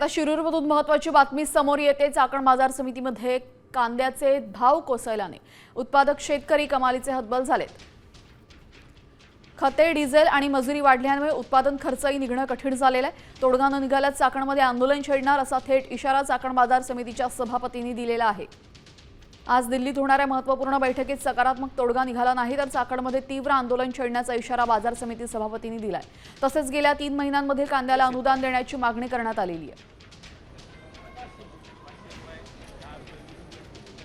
आता शिरूरमधून महत्त्वाची बातमी समोर येते। चाकण बाजार समितीमध्ये कांद्याचे भाव कोसळल्याने उत्पादक शेतकरी कमालीचे हतबल झालेत। खते, डिझेल आणि मजुरी वाढल्यामुळे उत्पादन खर्चही निघणं कठीण झालेलं आहे। तोडगा न निघाल्यास चाकणमध्ये आंदोलन छेडणार असा थेट इशारा चाकण बाजार समितीच्या सभापतींनी दिलेला आहे। आज दिल्लीत होणाऱ्या महत्त्वपूर्ण बैठकीत सकारात्मक तोडगा निघाला नाही तर चाकणमध्ये तीव्र आंदोलन छेडण्याचा इशारा बाजार समिती सभापतींनी दिलाय। तसेच गेल्या 3 महिन्यांमध्ये कांद्याला अनुदान देण्याची मागणी करण्यात आलेली आहे।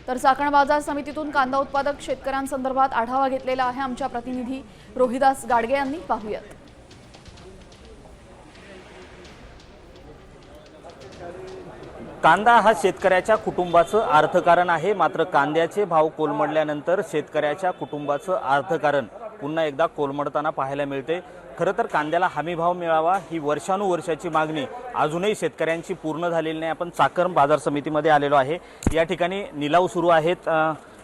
तर चाकण बाजार समितीतून कांदा उत्पादक शेतकऱ्यांसंदर्भात आढावा घेतलेला आहे आमच्या प्रतिनिधी रोहिदास गाडगे यांनी। पाहूयात। कांदा हा शेतकऱ्याच्या कुटुंबाचं अर्थकारण आहे। मात्र कांद्याचे भाव कोलमडल्यानंतर शेतकऱ्याच्या कुटुंबाचं अर्थकारण पुन्हा एकदा कोलमडताना पाहायला मिळते। खरं तर कांद्याला हमी भाव मिळावा ही वर्षानुवर्षाची मागणी अजूनही शेतकऱ्यांची पूर्ण झालेली नाही। आपण चाकण बाजार समितीमध्ये आलेलो आहे। या ठिकाणी निलाव सुरू आहेत।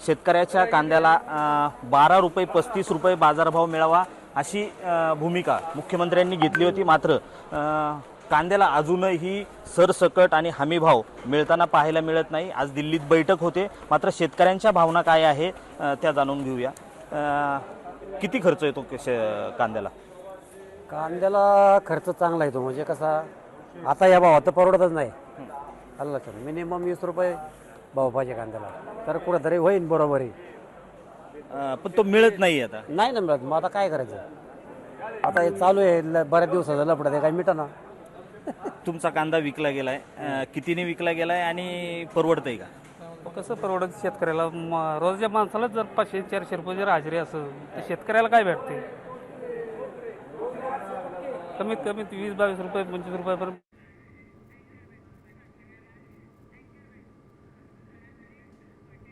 शेतकऱ्याच्या कांद्याला 12 रुपये 35 रुपये बाजारभाव मिळावा अशी भूमिका मुख्यमंत्र्यांनी घेतली होती। मात्र कांद्याला अजूनही सरसकट आणि हमी भाव मिळताना पाहायला मिळत नाही। आज दिल्लीत बैठक होते, मात्र शेतकऱ्यांच्या भावना काय आहे त्या जाणून घेऊया। किती खर्च येतो कांद्याला? कांद्याला खर्च चांगला येतो, म्हणजे कसा आता या भावात तर परवडतच नाही। आलं लक्षात, मिनिमम 20 रुपये भाव पाहिजे कांद्याला, तर कुठंतरी होईल बरोबर आहे। पण तो मिळत नाही आता। नाही ना मिळत, मग आता काय करायचं? आता हे चालू आहे बऱ्याच दिवसाचं लफडं, ते काय मिटना। तुमचा कांदा विकला गेलाय, कितीने विकला गेलाय आणि परवडतंय का? कसं परवडत शेतकऱ्याला? रोजच्या माणसाला जर 500-400 रुपये जर हाजरी असेल तर शेतकऱ्याला काय भेटते? कमीत कमी 20-22 रुपये 25 रुपयापर्यंत